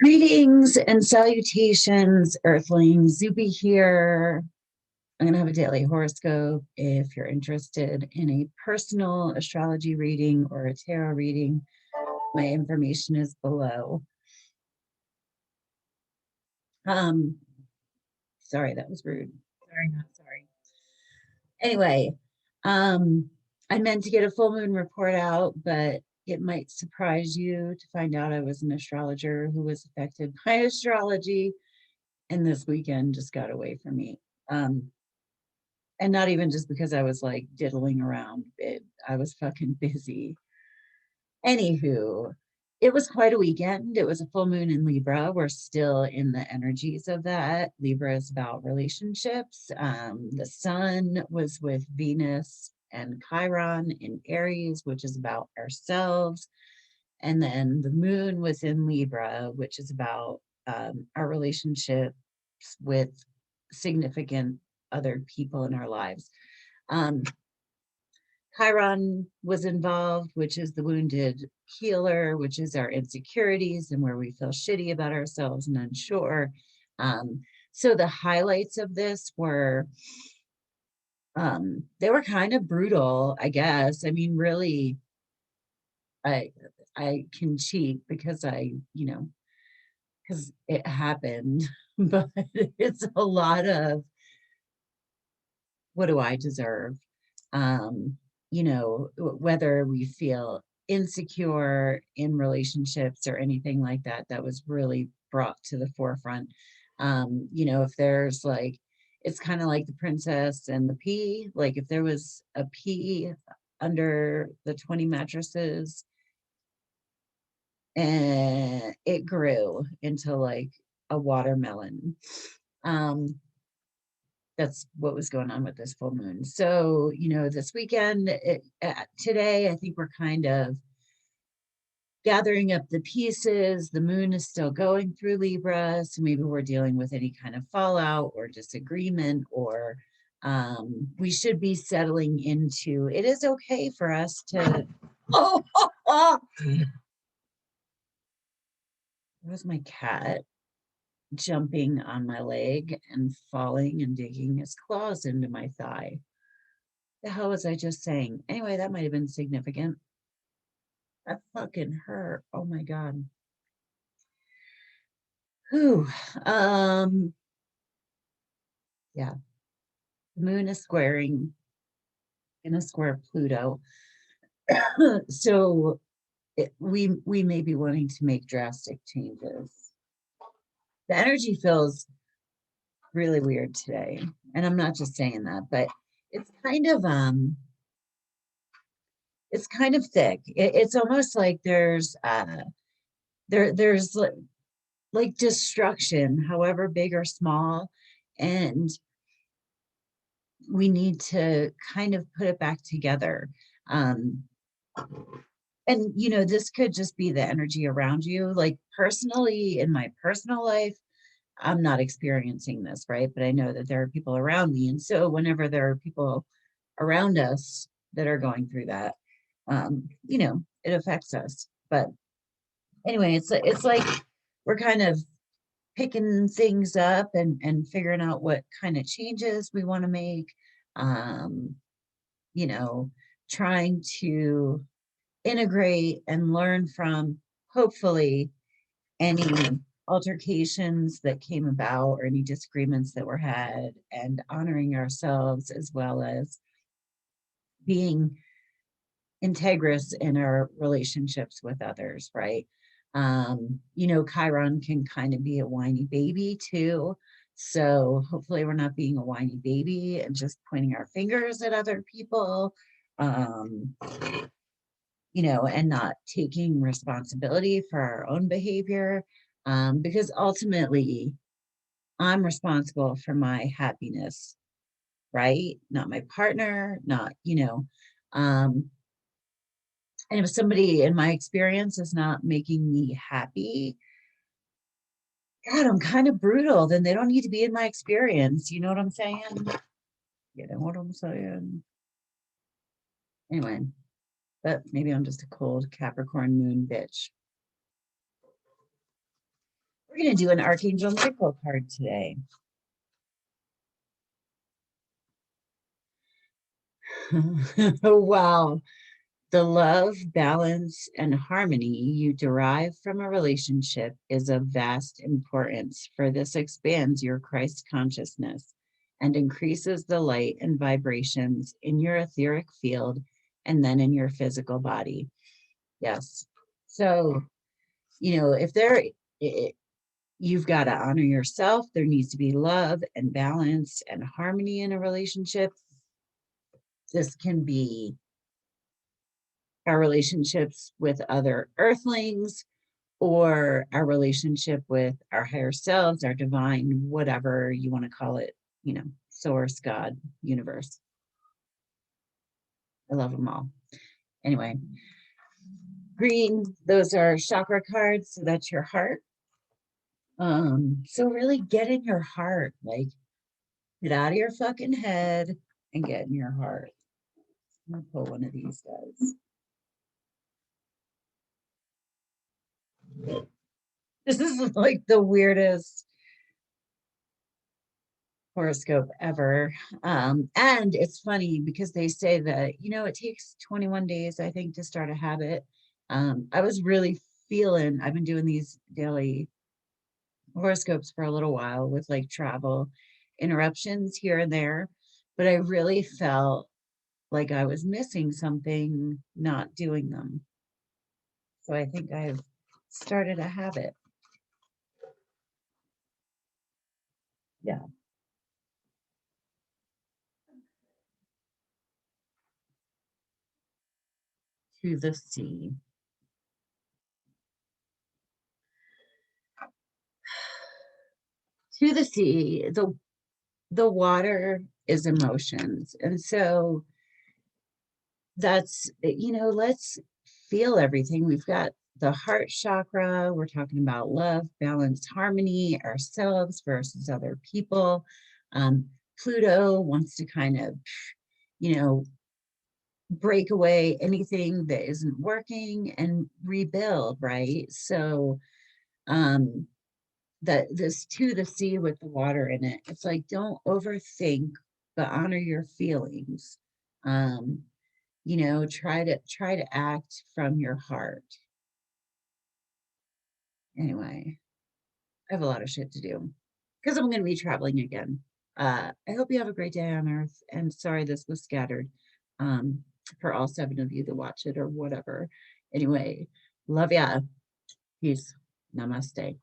Greetings and salutations, Earthlings. Zube here. I'm going to have a daily horoscope. If you're interested in a personal astrology reading or a tarot reading, my information is below. Sorry, that was rude. Sorry, not sorry. Anyway, I meant to get a full moon report out, but it might surprise you to find out I was an astrologer who was affected by astrology. And this weekend just got away from me. And not even just because I was like diddling around. I was fucking busy. Anywho, it was quite a weekend. It was a full moon in Libra. We're still in the energies of that. Libra is about relationships. The sun was with Venus and Chiron in Aries, which is about ourselves. And then the moon was in Libra, which is about our relationships with significant other people in our lives. Um, Chiron was involved, which is the wounded healer, which is our insecurities and where we feel shitty about ourselves and unsure. So the highlights of this were, they were kind of brutal, I guess. I mean, really, I can cheat because because it happened, but it's a lot of what do I deserve? Whether we feel insecure in relationships or anything like that, that was really brought to the forefront. If there's like, it's kind of like the princess and the pea, like if there was a pea under the 20 mattresses and it grew into like a watermelon. Um, that's what was going on with this full moon. So, this weekend, today, I think we're kind of gathering up the pieces. The moon is still going through Libra. So maybe we're dealing with any kind of fallout or disagreement, or we should be settling into it is okay for us to. Oh, that was my cat jumping on my leg and falling and digging his claws into my thigh. The hell was I just saying? Anyway, that might have been significant. That fucking hurt. Oh my God. Whew. Yeah. The moon is squaring in a square Pluto. So we may be wanting to make drastic changes. The energy feels really weird today. And I'm not just saying that, but it's kind of thick. It's almost like there's like destruction, however big or small, and we need to kind of put it back together. Um, and this could just be the energy around you. Like personally, in my personal life, I'm not experiencing this, right? But I know that there are people around me. And so whenever there are people around us that are going through that, it affects us. But anyway, it's like we're kind of picking things up and figuring out what kind of changes we want to make. Um, you know, Trying to integrate and learn from hopefully any altercations that came about or any disagreements that were had, and honoring ourselves as well as being integrous in our relationships with others, right? Chiron can kind of be a whiny baby too. So hopefully we're not being a whiny baby and just pointing our fingers at other people, um, and not taking responsibility for our own behavior. Because ultimately, I'm responsible for my happiness, right? Not my partner, um, and if somebody in my experience is not making me happy, God, I'm kind of brutal, then they don't need to be in my experience. You know what I'm saying? You know what I'm saying? Anyway, but maybe I'm just a cold Capricorn moon bitch. We're going to do an Archangel Michael card today. Oh, wow. The love, balance, and harmony you derive from a relationship is of vast importance, for this expands your Christ consciousness and increases the light and vibrations in your etheric field and then in your physical body. Yes. So, if you've got to honor yourself. There needs to be love and balance and harmony in a relationship. This can be our relationships with other earthlings, or our relationship with our higher selves, our divine, whatever you want to call it, source, God, universe. I love them all. Anyway, green, those are chakra cards, so that's your heart. So really get in your heart, like get out of your fucking head and get in your heart. I'm gonna pull one of these guys. This is like the weirdest horoscope ever. And it's funny because they say that, it takes 21 days, I think, to start a habit. I was really I've been doing these daily horoscopes for a little while with like travel interruptions here and there, but I really felt like I was missing something not doing them. So I think I've started a habit. Yeah. To the sea. To the sea. The water is emotions. And so that's, let's feel everything. We've got the heart chakra. We're talking about love, balance, harmony, ourselves versus other people. Pluto wants to kind of, break away anything that isn't working and rebuild, right? So, that this to the sea with the water in it, it's like, don't overthink, but honor your feelings. Um, try to act from your heart. Anyway, I have a lot of shit to do because I'm going to be traveling again. I hope you have a great day on Earth, and sorry this was scattered, um, for all 7 of you to watch it or whatever. Anyway, love ya. Peace. Namaste.